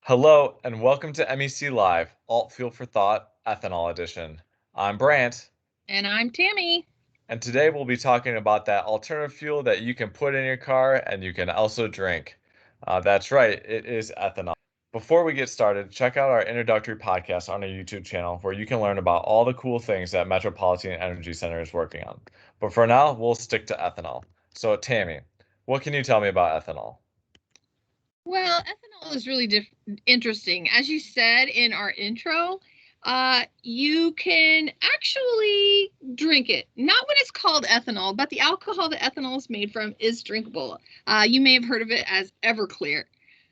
Hello and welcome to MEC Live, Alt Fuel for Thought, Ethanol Edition. I'm Brant, And I'm Tammy. and today we'll be talking about that alternative fuel that you can put in your car and you can also drink. That's right, it is ethanol. Before we get started, check out our introductory podcast on our YouTube channel where you can learn about all the cool things that Metropolitan Energy Center is working on. But for now, we'll stick to ethanol. So, Tammy, what can you tell me about ethanol? Well, ethanol is really interesting. As you said in our intro, you can actually drink it. Not when it's called ethanol, but the alcohol that ethanol is made from is drinkable. You may have heard of it as Everclear.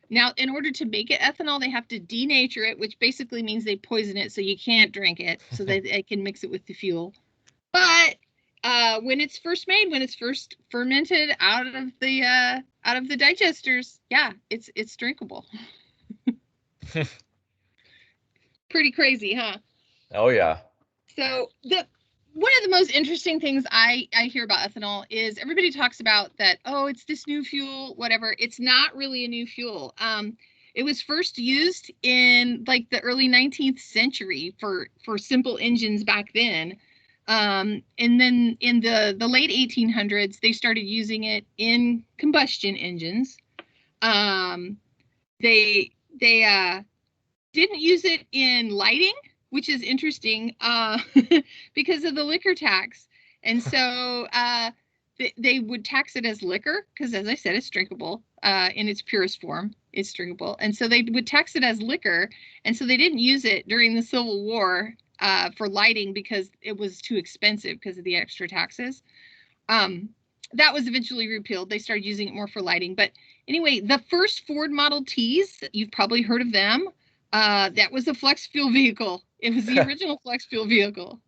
Now, in order to make it ethanol, they have to denature it, which basically means they poison it so you can't drink it, so that they can mix it with the fuel. But when it's first made, when it's first fermented out of the digesters, yeah, it's drinkable. Pretty crazy, huh? Oh, yeah. So the one of the most interesting things I hear about ethanol is everybody talks about that, oh, it's this new fuel, whatever. It's not really a new fuel. It was first used in like the early 19th century for simple engines back then. And then in the late 1800s, they started using it in combustion engines. Um, they didn't use it in lighting, which is interesting because of the liquor tax. And so they would tax it as liquor because, as I said, it's drinkable in its purest form. It's drinkable. And so they would tax it as liquor. And so they didn't use it during the Civil War for lighting because it was too expensive because of the extra taxes. That was eventually repealed. They started using it more for lighting. But anyway, the first Ford Model Ts, you've probably heard of them. That was a flex fuel vehicle. It was the original flex fuel vehicle.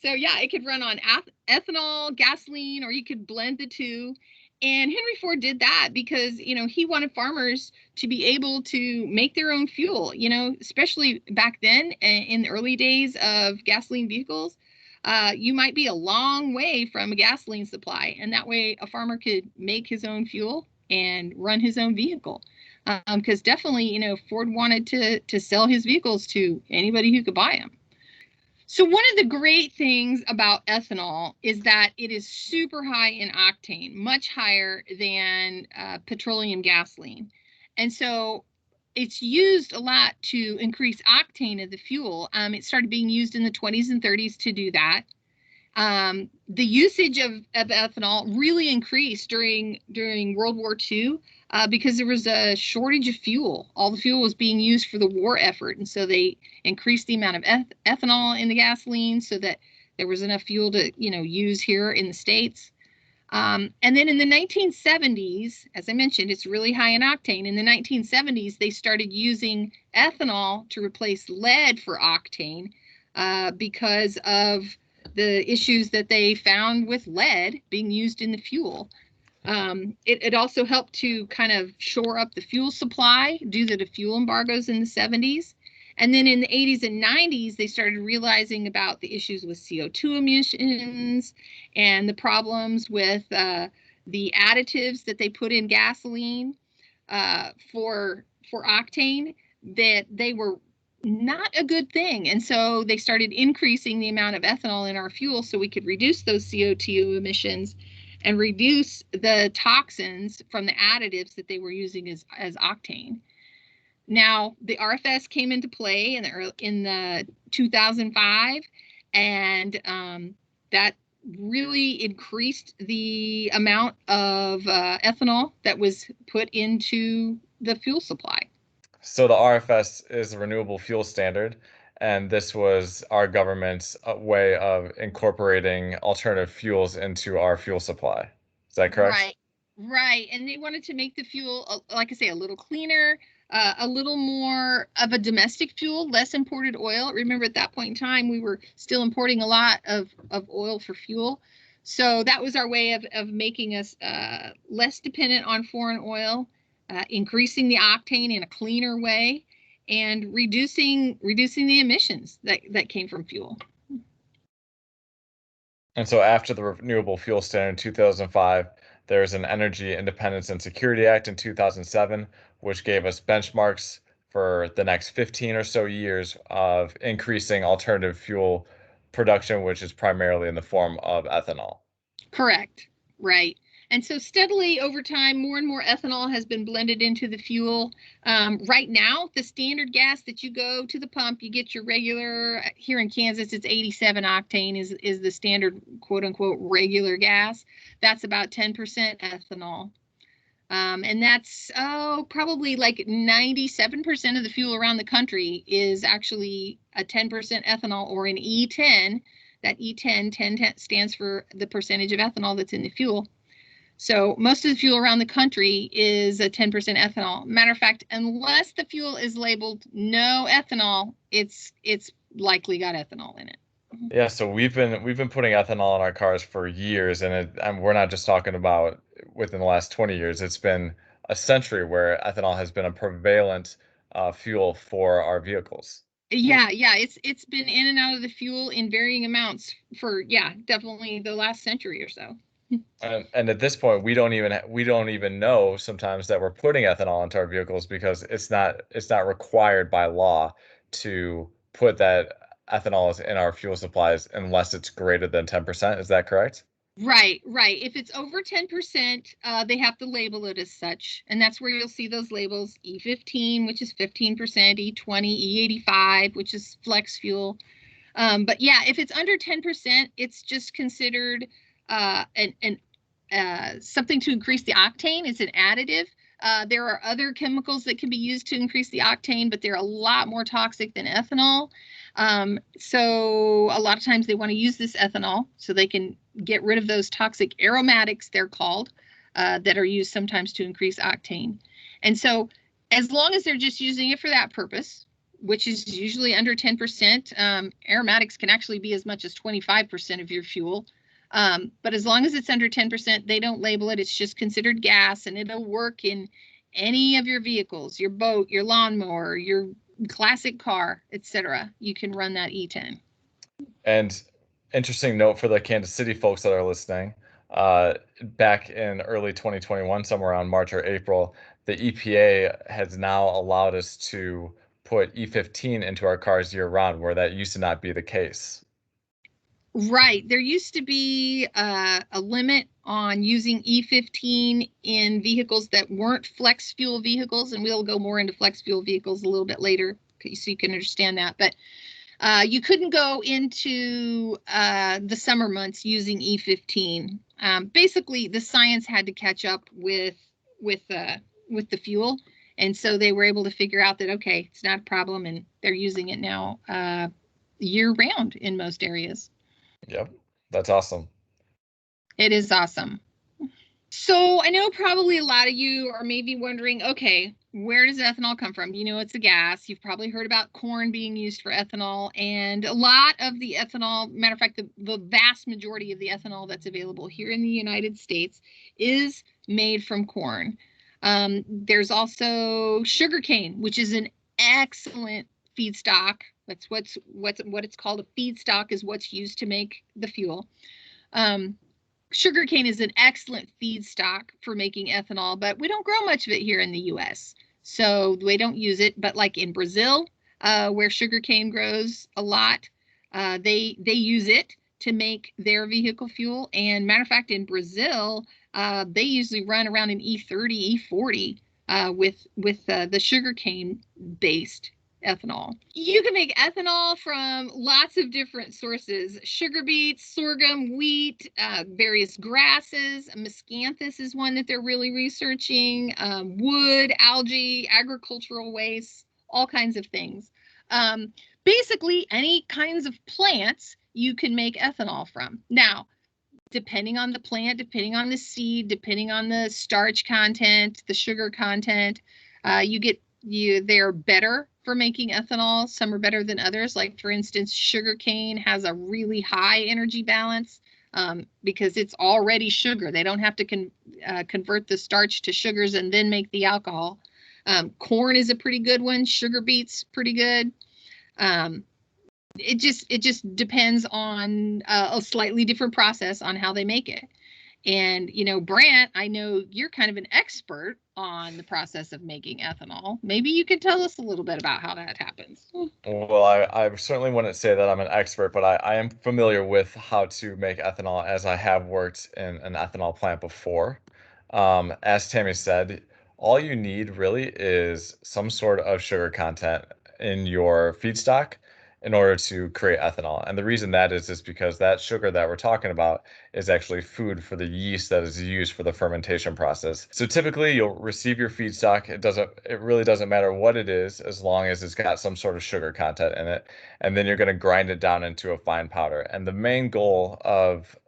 So yeah, it could run on ethanol, gasoline, or you could blend the two. And Henry Ford did that because, he wanted farmers to be able to make their own fuel, especially back then in the early days of gasoline vehicles. You might be a long way from a gasoline supply, and that way a farmer could make his own fuel and run his own vehicle. Because definitely, Ford wanted to sell his vehicles to anybody who could buy them. So one of the great things about ethanol is that it is super high in octane, much higher than petroleum gasoline. And so it's used a lot to increase octane of the fuel. It started being used in the 20s and 30s to do that. The usage of ethanol really increased during World War II because there was a shortage of fuel. All the fuel was being used for the war effort, and so they increased the amount of ethanol in the gasoline so that there was enough fuel to use here in the States. And then in the 1970s, as I mentioned, it's really high in octane. In the 1970s, they started using ethanol to replace lead for octane because of the issues that they found with lead being used in the fuel. It also helped to kind of shore up the fuel supply due to the fuel embargoes in the 70s. And then in the 80s and 90s, they started realizing about the issues with CO2 emissions and the problems with the additives that they put in gasoline for octane, that they were not a good thing. And so they started increasing the amount of ethanol in our fuel so we could reduce those CO2 emissions and reduce the toxins from the additives that they were using as octane. Now, the RFS came into play in the 2005, and that really increased the amount of ethanol that was put into the fuel supply. So the RFS is a renewable fuel standard, and this was our government's way of incorporating alternative fuels into our fuel supply. Is that correct? Right, right. And they wanted to make the fuel, like I say, a little cleaner, a little more of a domestic fuel, less imported oil. Remember, at that point in time, we were still importing a lot of oil for fuel. So that was our way of making us less dependent on foreign oil, increasing the octane in a cleaner way, and reducing the emissions that came from fuel. And so after the Renewable Fuel Standard in 2005, there's an Energy Independence and Security Act in 2007, which gave us benchmarks for the next 15 or so years of increasing alternative fuel production, which is primarily in the form of ethanol. Correct. Right. And so steadily over time, more and more ethanol has been blended into the fuel. Right now, the standard gas that you go to the pump, you get your regular, here in Kansas, it's 87 octane is the standard quote unquote regular gas. That's about 10% ethanol. And that's probably like 97% of the fuel around the country is actually a 10% ethanol or an E10. That E10 10 stands for the percentage of ethanol that's in the fuel. So most of the fuel around the country is a 10% ethanol. Matter of fact, unless the fuel is labeled no ethanol, it's likely got ethanol in it. Yeah, so we've been putting ethanol in our cars for years, and we're not just talking about within the last 20 years. It's been a century where ethanol has been a prevalent fuel for our vehicles. Yeah, it's been in and out of the fuel in varying amounts for definitely the last century or so. And at this point, we don't even know sometimes that we're putting ethanol into our vehicles because it's not required by law to put that ethanol in our fuel supplies unless it's greater than 10%. Is that correct? Right. If it's over 10%, they have to label it as such. And that's where you'll see those labels: E15, which is 15%, E20, E85, which is flex fuel. But yeah, if it's under 10%, it's just considered something to increase the octane. It's an additive. There are other chemicals that can be used to increase the octane, but they're a lot more toxic than ethanol. So a lot of times they want to use this ethanol so they can get rid of those toxic aromatics, they're called, that are used sometimes to increase octane. And so as long as they're just using it for that purpose, which is usually under 10%, aromatics can actually be as much as 25% of your fuel. But as long as it's under 10%, they don't label it. It's just considered gas, and it'll work in any of your vehicles, your boat, your lawnmower, your classic car, etc. You can run that E10. And interesting note for the Kansas City folks that are listening, back in early 2021, somewhere around March or April, the EPA has now allowed us to put E15 into our cars year round, where that used to not be the case. Right. There used to be a limit on using E15 in vehicles that weren't flex fuel vehicles, and we'll go more into flex fuel vehicles a little bit later so you can understand that. But you couldn't go into the summer months using E15. Basically, the science had to catch up with the fuel, and so they were able to figure out that okay, it's not a problem, and they're using it now year round in most areas. Yep, that's awesome. It is awesome. So I know probably a lot of you are maybe wondering, okay, where does ethanol come from? You know, it's a gas. You've probably heard about corn being used for ethanol, and a lot of the ethanol, matter of fact, the vast majority of the ethanol that's available here in the United States is made from corn. There's also sugarcane, which is an excellent feedstock. That's what it's called. A feedstock is what's used to make the fuel. Sugarcane is an excellent feedstock for making ethanol, but we don't grow much of it here in the U.S., so we don't use it. But like in Brazil, where sugarcane grows a lot, they use it to make their vehicle fuel. And matter of fact, in Brazil, they usually run around an E30, E40 with the sugarcane based ethanol. You can make ethanol from lots of different sources: sugar beets, sorghum, wheat, various grasses. Miscanthus is one that they're really researching, wood, algae, agricultural waste, all kinds of things. Basically, any kinds of plants you can make ethanol from. Now, depending on the plant, depending on the seed, depending on the starch content, the sugar content, they're better for making ethanol. Some are better than others. Like for instance, sugarcane has a really high energy balance because it's already sugar. They don't have to convert the starch to sugars and then make the alcohol. Corn is a pretty good one. Sugar beets, pretty good. It just depends on a slightly different process on how they make it. And, you know, Brant, I know you're kind of an expert on the process of making ethanol. Maybe you could tell us a little bit about how that happens. Well, I certainly wouldn't say that I'm an expert, but I am familiar with how to make ethanol as I have worked in an ethanol plant before. As Tammy said, all you need really is some sort of sugar content in your feedstock in order to create ethanol. And the reason that is because that sugar that we're talking about is actually food for the yeast that is used for the fermentation process. So typically you'll receive your feedstock. It really doesn't matter what it is as long as it's got some sort of sugar content in it. And then you're going to grind it down into a fine powder. And the main goal of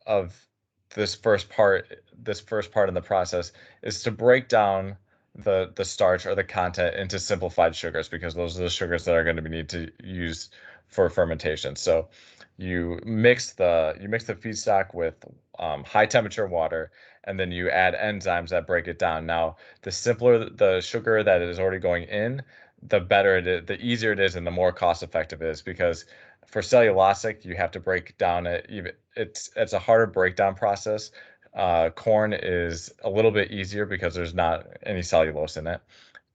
this first part in the process is to break down the starch or the content into simplified sugars because those are the sugars that are going to be need to use for fermentation. So you mix the feedstock with high temperature water, and then you add enzymes that break it down. Now, the simpler the sugar that is already going in, the better it is, the easier it is, and the more cost effective it is. Because for cellulosic, you have to break down it's a harder breakdown process. Corn is a little bit easier because there's not any cellulose in it.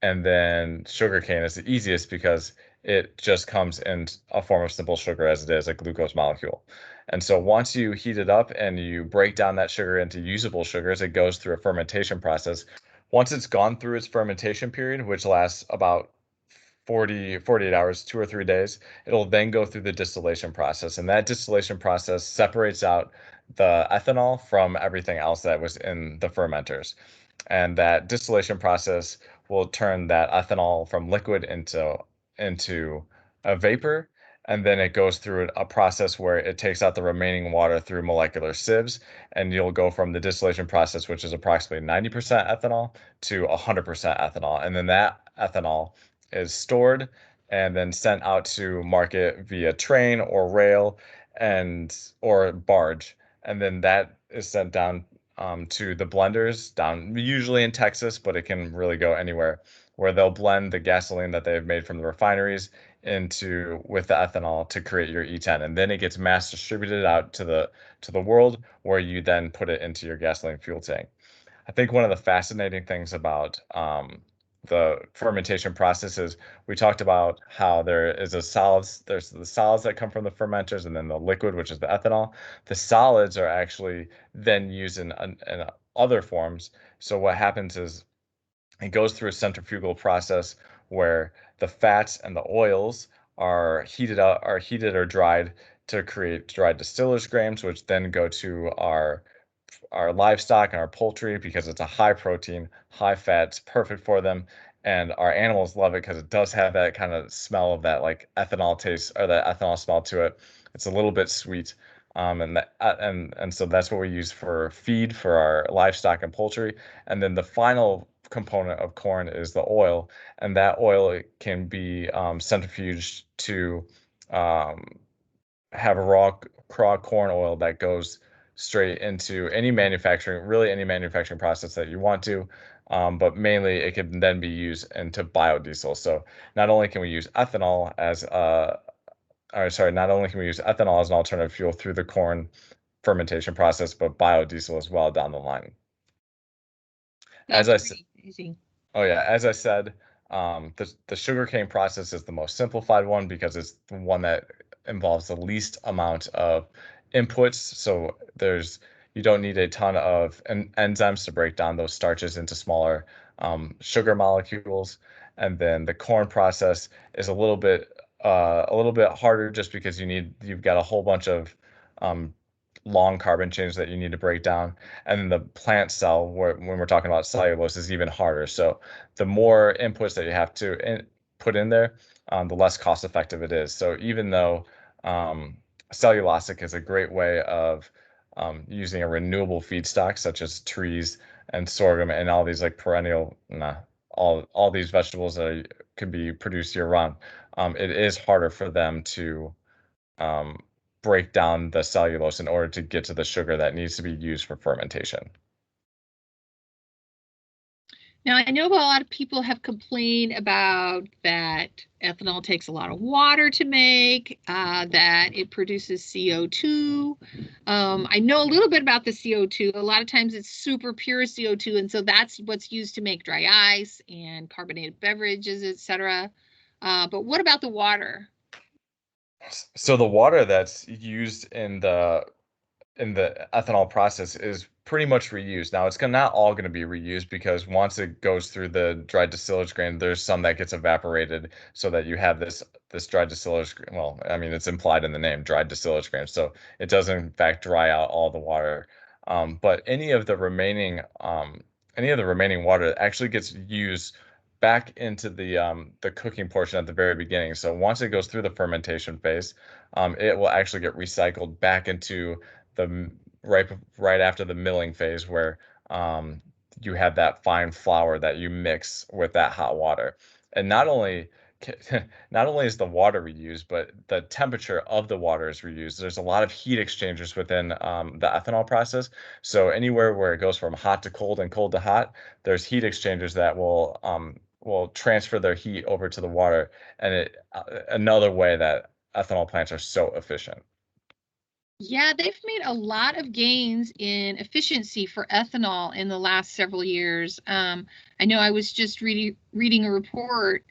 And then sugarcane is the easiest because it just comes in a form of simple sugar as it is, a glucose molecule. And so once you heat it up and you break down that sugar into usable sugars, it goes through a fermentation process. Once it's gone through its fermentation period, which lasts about 48 hours, 2 or 3 days, it'll then go through the distillation process. And that distillation process separates out the ethanol from everything else that was in the fermenters. And that distillation process will turn that ethanol from liquid into a vapor, and then it goes through a process where it takes out the remaining water through molecular sieves, and you'll go from the distillation process, which is approximately 90% ethanol, to 100% ethanol. And then that ethanol is stored and then sent out to market via train or rail and or barge. And then that is sent down to the blenders down usually in Texas, but it can really go anywhere, where they'll blend the gasoline that they've made from the refineries into with the ethanol to create your E10, and then it gets mass distributed out to the world, where you then put it into your gasoline fuel tank. I think one of the fascinating things about the fermentation process is we talked about how there's the solids that come from the fermenters, and then the liquid, which is the ethanol. The solids are actually then used in other forms. So what happens is it goes through a centrifugal process where the fats and the oils are heated or dried to create dried distillers grains, which then go to our livestock and our poultry because it's a high protein, high fat. It's perfect for them. And our animals love it because it does have that kind of smell of that like ethanol taste or that ethanol smell to it. It's a little bit sweet. And so that's what we use for feed for our livestock and poultry. And then the final component of corn is the oil, and that oil can be centrifuged to um, have a raw corn oil that goes straight into any manufacturing process that you want to. But mainly it can then be used into biodiesel. So not only can we use ethanol as not only can we use ethanol as an alternative fuel through the corn fermentation process, but biodiesel as well down the line. As That's I pretty easy. Oh yeah, as I said, the sugarcane process is the most simplified one because it's the one that involves the least amount of inputs. So you don't need a ton of enzymes to break down those starches into smaller sugar molecules. And then the corn process is a little bit harder just because you've got a whole bunch of um, long carbon chains that you need to break down. And then the plant cell, when we're talking about cellulose, is even harder. So the more inputs that you have to put in there, the less cost effective it is. So even though cellulosic is a great way of using a renewable feedstock, such as trees and sorghum and all these like perennial, nah, all these vegetables that could be produced year round, it is harder for them to um, break down the cellulose in order to get to the sugar that needs to be used for fermentation. Now, I know a lot of people have complained about that ethanol takes a lot of water to make, that it produces CO2. I know a little bit about the CO2. A lot of times it's super pure CO2, and so that's what's used to make dry ice and carbonated beverages, etc. But what about the water? So the water that's used in the ethanol process is pretty much reused. Now, not all going to be reused because once it goes through the dry distillers grain, there's some that gets evaporated so that you have this dry distillers grain. Well, I mean, it's implied in the name, dry distillers grain. So it does in fact dry out all the water. But any of the remaining water actually gets used back into the cooking portion at the very beginning. So once it goes through the fermentation phase, it will actually get recycled back into the right after the milling phase where um, you have that fine flour that you mix with that hot water. And not only is the water reused, but the temperature of the water is reused. There's a lot of heat exchangers within the ethanol process. So anywhere where it goes from hot to cold and cold to hot, there's heat exchangers that will transfer their heat over to the water. And another way that ethanol plants are so efficient. Yeah, they've made a lot of gains in efficiency for ethanol in the last several years. I know I was just reading a report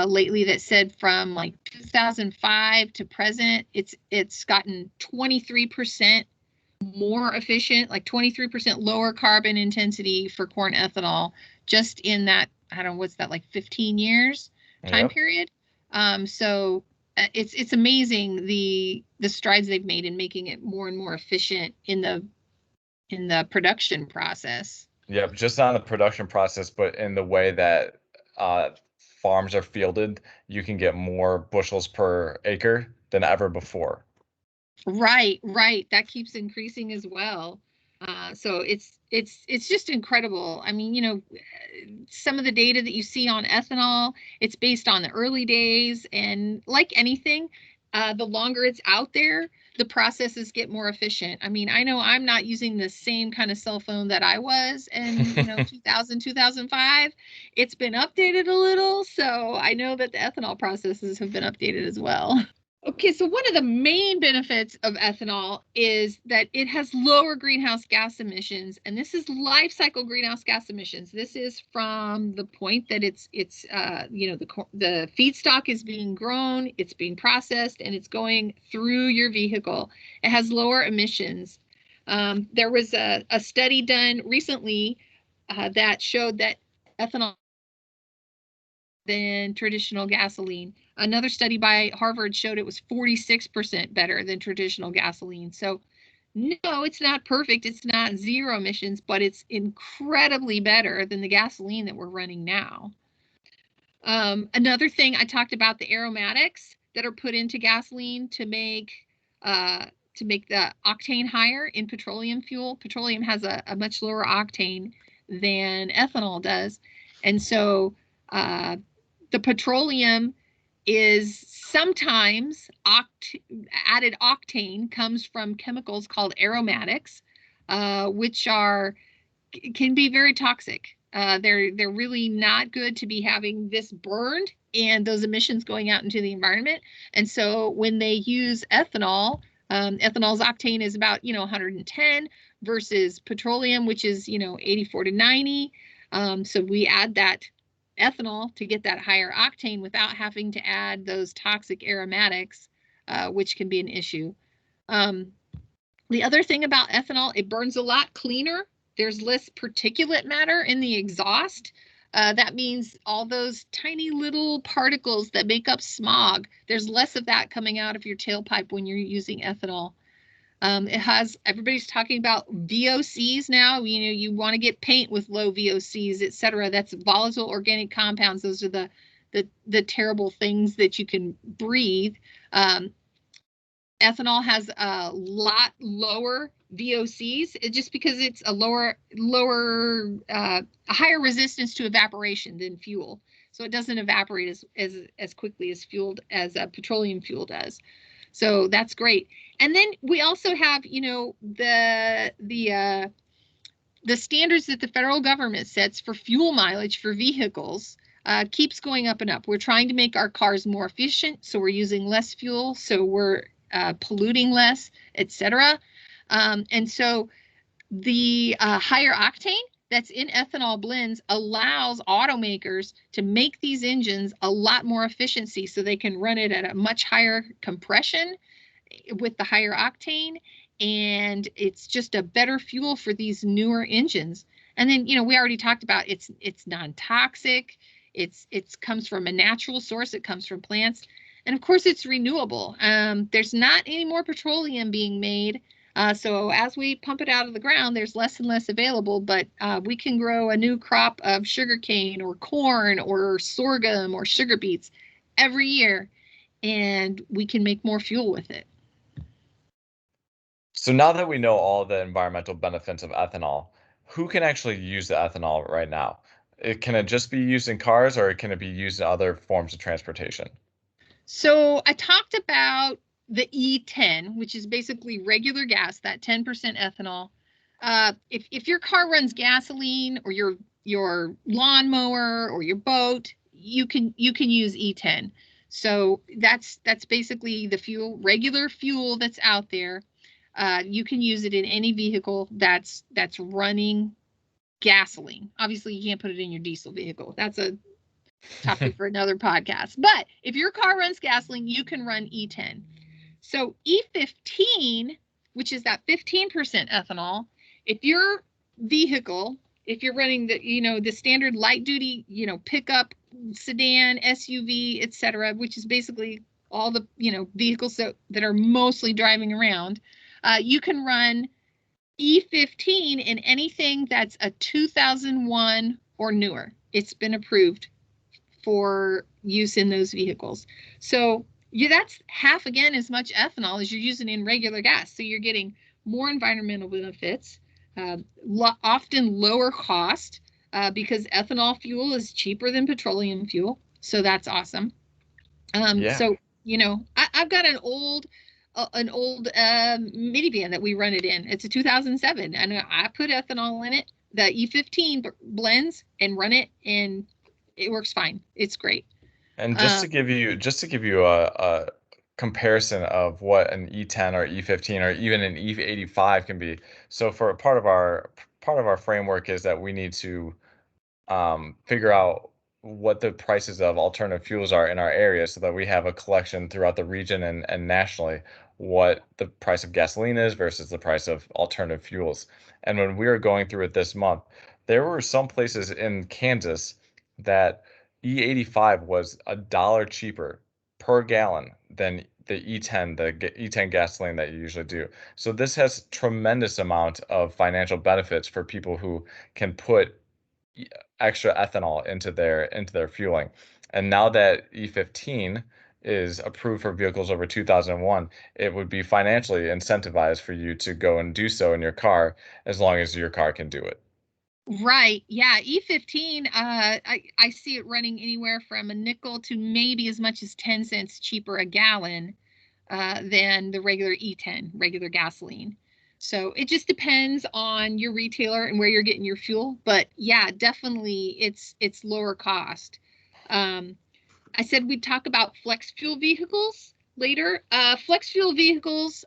lately that said from like 2005 to present, it's gotten 23% more efficient, like 23% lower carbon intensity for corn ethanol, just in that, I don't know, what's that, like 15 years time Yep. period. So it's amazing the strides they've made in making it more and more efficient in the production process. Yep, just not in the production process, but in the way that uh, farms are fielded, you can get more bushels per acre than ever before. Right, right. That keeps increasing as well. So it's just incredible. I mean, some of the data that you see on ethanol, it's based on the early days, and like anything, the longer it's out there, the processes get more efficient. I mean, I know I'm not using the same kind of cell phone that I was in, 2000, 2005. It's been updated a little, so I know that the ethanol processes have been updated as well. Okay, so one of the main benefits of ethanol is that it has lower greenhouse gas emissions, and this is life cycle greenhouse gas emissions. This is from the point that the feedstock is being grown, it's being processed, and it's going through your vehicle. It has lower emissions. There was a study done recently that showed that ethanol than traditional gasoline. Another study by Harvard showed it was 46% better than traditional gasoline. So, no, it's not perfect. It's not zero emissions, but it's incredibly better than the gasoline that we're running now. Another thing, I talked about the aromatics that are put into gasoline to make the octane higher in petroleum fuel. Petroleum has a much lower octane than ethanol does, and so the petroleum is sometimes added octane comes from chemicals called aromatics, which can be very toxic. They're really not good to be having this burned and those emissions going out into the environment. And so when they use ethanol, ethanol's octane is about 110 versus petroleum, which is 84 to 90. So we add that ethanol to get that higher octane without having to add those toxic aromatics, which can be an issue. The other thing about ethanol, it burns a lot cleaner. There's less particulate matter in the exhaust. That means all those tiny little particles that make up smog, there's less of that coming out of your tailpipe when you're using ethanol. Everybody's talking about VOCs now. You want to get paint with low VOCs, etc. That's volatile organic compounds. Those are the terrible things that you can breathe. Ethanol has a lot lower VOCs, just because it's a higher resistance to evaporation than fuel. So it doesn't evaporate as quickly as petroleum fuel does. So that's great. And then we also have, the the standards that the federal government sets for fuel mileage for vehicles keeps going up and up. We're trying to make our cars more efficient, so we're using less fuel, so we're polluting less, etc. And so the higher octane that's in ethanol blends allows automakers to make these engines a lot more efficiency, so they can run it at a much higher compression with the higher octane, and it's just a better fuel for these newer engines. And then, we already talked about it's non-toxic. It's comes from a natural source. It comes from plants, and of course it's renewable. There's not any more petroleum being made. So as we pump it out of the ground, there's less and less available, but we can grow a new crop of sugarcane or corn or sorghum or sugar beets every year, and we can make more fuel with it. So now that we know all the environmental benefits of ethanol, who can actually use the ethanol right now? Can it just be used in cars, or can it be used in other forms of transportation? So I talked about the E10, which is basically regular gas, that 10% ethanol. If your car runs gasoline, or your lawnmower or your boat, you can use E10. So that's basically the fuel, regular fuel that's out there. You can use it in any vehicle that's running gasoline. Obviously, you can't put it in your diesel vehicle. That's a topic for another podcast. But if your car runs gasoline, you can run E10. So E15, which is that 15% ethanol, if your vehicle, if you're running the standard light duty, pickup, sedan, SUV, etc., which is basically all the vehicles that are mostly driving around, you can run E15 in anything that's a 2001 or newer. It's been approved for use in those vehicles. So that's half again as much ethanol as you're using in regular gas. So you're getting more environmental benefits, often lower cost, because ethanol fuel is cheaper than petroleum fuel. So that's awesome. Yeah. So I've got an old minivan that we run it in. It's a 2007, and I put ethanol in it, the E15 blends, and run it, and it works fine. It's great. And just to give you a comparison of what an E10 or E15 or even an E85 can be. So for part of our framework is that we need to figure out what the prices of alternative fuels are in our area, so that we have a collection throughout the region and nationally what the price of gasoline is versus the price of alternative fuels. And when we were going through it this month, there were some places in Kansas that E85 was $1 cheaper per gallon than the E10, E10 gasoline that you usually do. So this has tremendous amount of financial benefits for people who can put extra ethanol into their fueling. And now that E15 is approved for vehicles over 2001, it would be financially incentivized for you to go and do so in your car, as long as your car can do it. Right. Yeah. E15, I see it running anywhere from a nickel to maybe as much as 10 cents cheaper a gallon than the regular E10, regular gasoline. So it just depends on your retailer and where you're getting your fuel. But yeah, definitely it's lower cost. I said we'd talk about flex fuel vehicles later. Flex fuel vehicles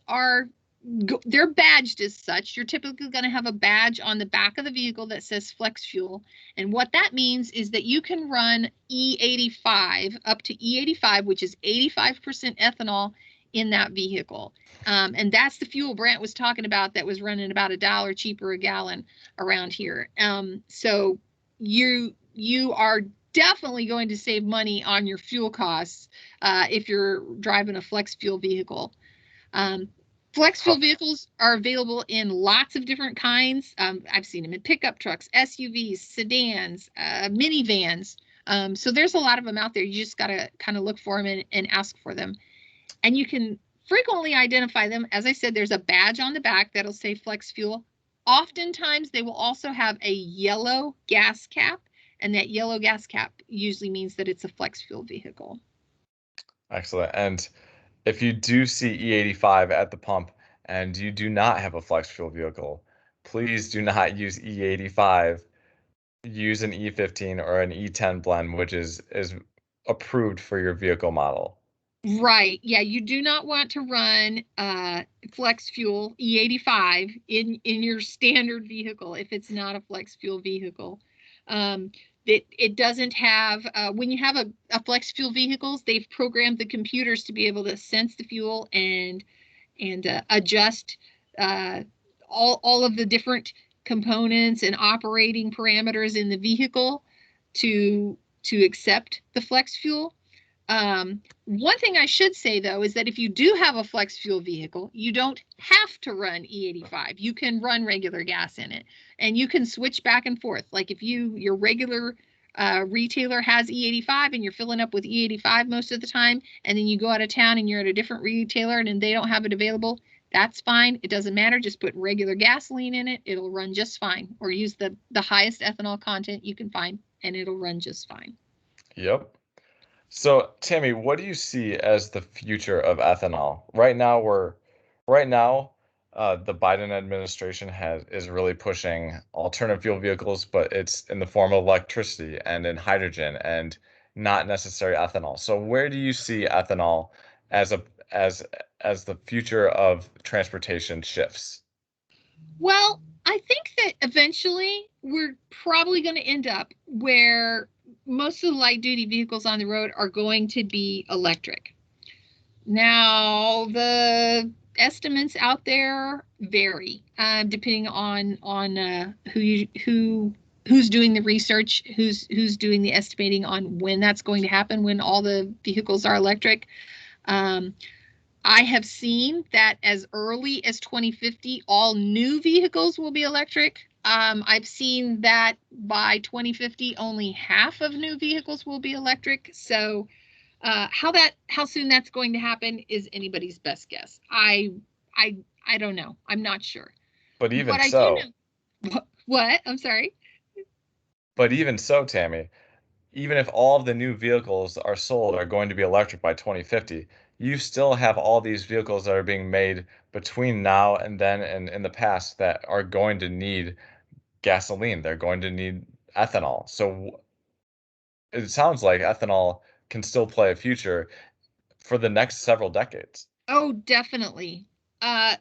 they're badged as such. You're typically going to have a badge on the back of the vehicle that says flex fuel. And what that means is that you can run E85 up to E85, which is 85% ethanol in that vehicle. And that's the fuel Brant was talking about that was running about $1 cheaper a gallon around here. So you are definitely going to save money on your fuel costs if you're driving a flex fuel vehicle. Flex fuel vehicles are available in lots of different kinds. I've seen them in pickup trucks, SUVs, sedans, minivans. So there's a lot of them out there. You just got to kind of look for them and ask for them. And you can frequently identify them. As I said, there's a badge on the back that'll say flex fuel. Oftentimes, they will also have a yellow gas cap, and that yellow gas cap usually means that it's a flex fuel vehicle. Excellent. And if you do see E85 at the pump and you do not have a flex fuel vehicle, please do not use E85. Use an E15 or an E10 blend, which is approved for your vehicle model. Right. Yeah, you do not want to run flex fuel E85 in your standard vehicle if it's not a flex fuel vehicle. It doesn't have when you have a flex fuel vehicles, they've programmed the computers to be able to sense the fuel and adjust all of the different components and operating parameters in the vehicle to accept the flex fuel. One thing I should say, though, is that if you do have a flex fuel vehicle, you don't have to run E85. You can run regular gas in it, and you can switch back and forth. Like if your regular retailer has E85 and you're filling up with E85 most of the time, and then you go out of town and you're at a different retailer and they don't have it available, that's fine. It doesn't matter. Just put regular gasoline in it. It'll run just fine. Or use the highest ethanol content you can find, and it'll run just fine. Yep. So, Tammy, what do you see as the future of ethanol? Right now, the Biden administration is really pushing alternative fuel vehicles, but it's in the form of electricity and in hydrogen and not necessarily ethanol. So, where do you see ethanol as a as as the future of transportation shifts? Well, I think that eventually we're probably going to end up where most of the light duty vehicles on the road are going to be electric. Now, the estimates out there vary depending on who's doing the research, who's doing the estimating on when that's going to happen, when all the vehicles are electric. I have seen that as early as 2050, all new vehicles will be electric. I've seen that by 2050, only half of new vehicles will be electric. So how soon that's going to happen is anybody's best guess. I don't know. I'm not sure. But even What I do so, know, what? I'm sorry. Tammy, even if all of the new vehicles are sold are going to be electric by 2050, you still have all these vehicles that are being made between now and then and in the past that are going to need gasoline. They're going to need ethanol. So it sounds like ethanol can still play a future for the next several decades. Oh, definitely. Uh,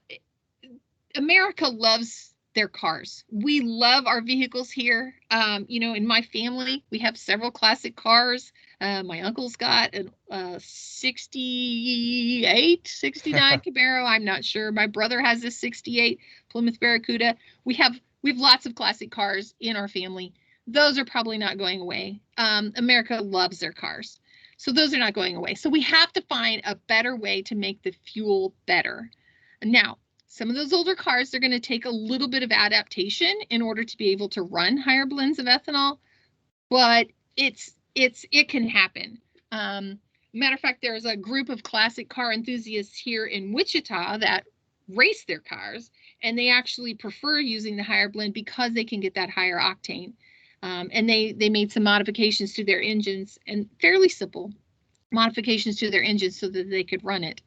America loves their cars. We love our vehicles here. In my family, we have several classic cars. My uncle's got a 68, 69 Camaro. I'm not sure. My brother has a 68 Plymouth Barracuda. We have lots of classic cars in our family. Those are probably not going away. America loves their cars. So those are not going away. So we have to find a better way to make the fuel better. Now, some of those older cars, they're going to take a little bit of adaptation in order to be able to run higher blends of ethanol, but it can happen. Matter of fact, there's a group of classic car enthusiasts here in Wichita that race their cars, and they actually prefer using the higher blend because they can get that higher octane. And they made some modifications to their engines, and fairly simple modifications to their engines so that they could run it.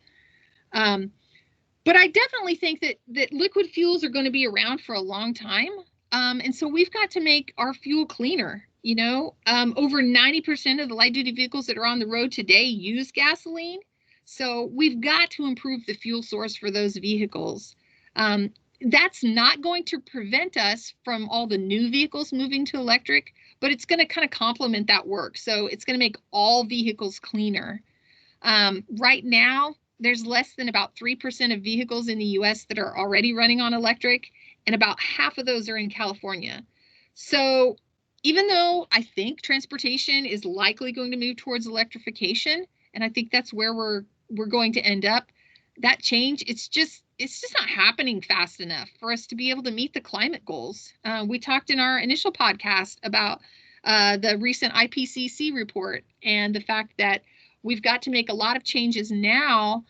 But I definitely think that liquid fuels are going to be around for a long time. And so we've got to make our fuel cleaner. Over 90% of the light duty vehicles that are on the road today use gasoline. So we've got to improve the fuel source for those vehicles. That's not going to prevent us from all the new vehicles moving to electric, but it's going to kind of complement that work. So it's going to make all vehicles cleaner. Right now, there's less than about 3% of vehicles in the US that are already running on electric, and about half of those are in California. So even though I think transportation is likely going to move towards electrification, and I think that's where we're going to end up, that change, it's just not happening fast enough for us to be able to meet the climate goals. We talked in our initial podcast about the recent IPCC report and the fact that we've got to make a lot of changes now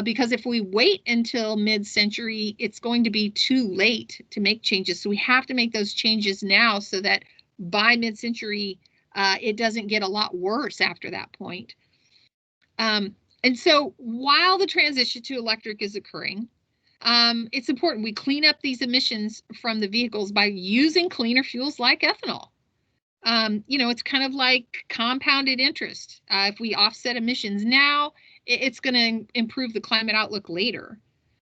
because if we wait until mid-century, it's going to be too late to make changes. So we have to make those changes now so that by mid-century, it doesn't get a lot worse after that point. And so while the transition to electric is occurring, it's important we clean up these emissions from the vehicles by using cleaner fuels like ethanol. It's kind of like compounded interest. If we offset emissions now, it's going to improve the climate outlook later.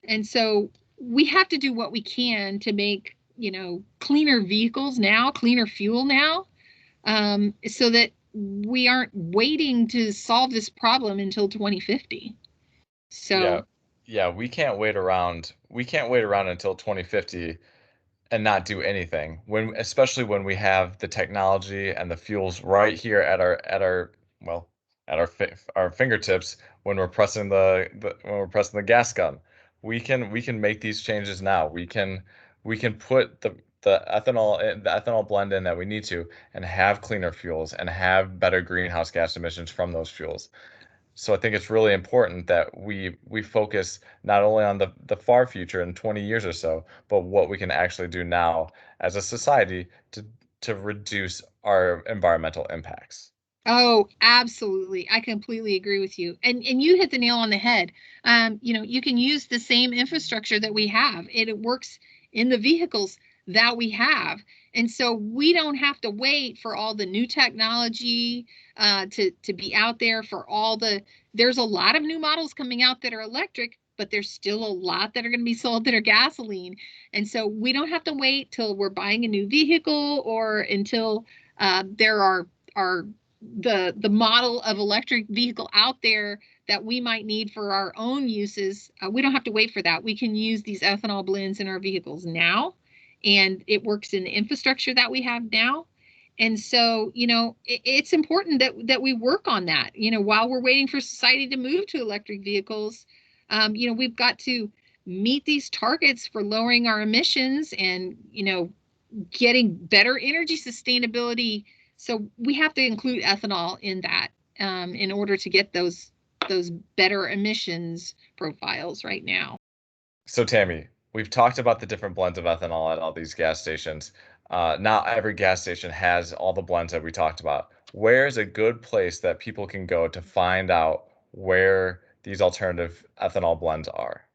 And so we have to do what we can to make, cleaner vehicles now, cleaner fuel now, so that we aren't waiting to solve this problem until 2050. Yeah. So, Yeah, we can't wait around. We can't wait around until 2050 and not do anything. Especially when we have the technology and the fuels right here well, at our fingertips when we're pressing the gas gun. We can make these changes now. We can put the ethanol blend in that we need to and have cleaner fuels and have better greenhouse gas emissions from those fuels. So I think it's really important that we focus not only on the far future in 20 years or so, but what we can actually do now as a society to reduce our environmental impacts. oh, absolutely. I completely agree with you. And you hit the nail on the head. You can use the same infrastructure that we have. It works in the vehicles that we have. And so we don't have to wait for all the new technology to be out there for there's a lot of new models coming out that are electric, but there's still a lot that are going to be sold that are gasoline. And so we don't have to wait till we're buying a new vehicle or until there are the model of electric vehicle out there that we might need for our own uses. We don't have to wait for that. We can use these ethanol blends in our vehicles now, and it works in the infrastructure that we have now. And so, it's important that we work on that. While we're waiting for society to move to electric vehicles, we've got to meet these targets for lowering our emissions and getting better energy sustainability. So we have to include ethanol in that in order to get those better emissions profiles right now. So Tammy, we've talked about the different blends of ethanol at all these gas stations. Not every gas station has all the blends that we talked about. Where's a good place that people can go to find out where these alternative ethanol blends are?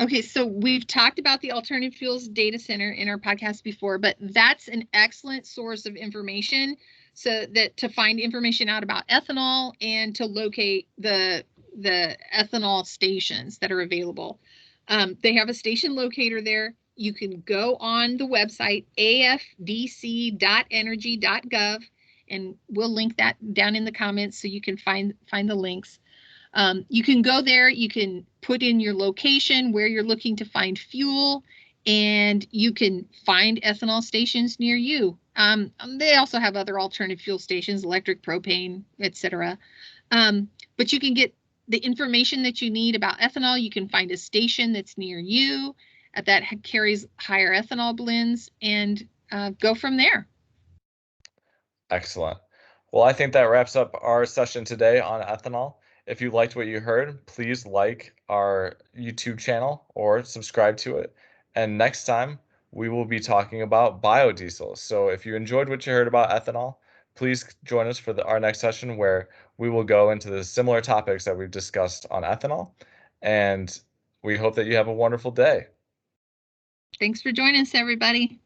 Okay, so we've talked about the Alternative Fuels Data Center in our podcast before, but that's an excellent source of information so that to find information out about ethanol and to locate the ethanol stations that are available. They have a station locator there. You can go on the website afdc.energy.gov, and we'll link that down in the comments so you can find the links. You can go there, you can put in your location where you're looking to find fuel, and you can find ethanol stations near you. They also have other alternative fuel stations, electric, propane, etc. But you can get the information that you need about ethanol. You can find a station that's near you that carries higher ethanol blends and go from there. Excellent. Well, I think that wraps up our session today on ethanol. If you liked what you heard, please like our YouTube channel or subscribe to it. And next time, we will be talking about biodiesel. So if you enjoyed what you heard about ethanol, please join us for our next session where we will go into the similar topics that we've discussed on ethanol. And we hope that you have a wonderful day. Thanks for joining us, everybody.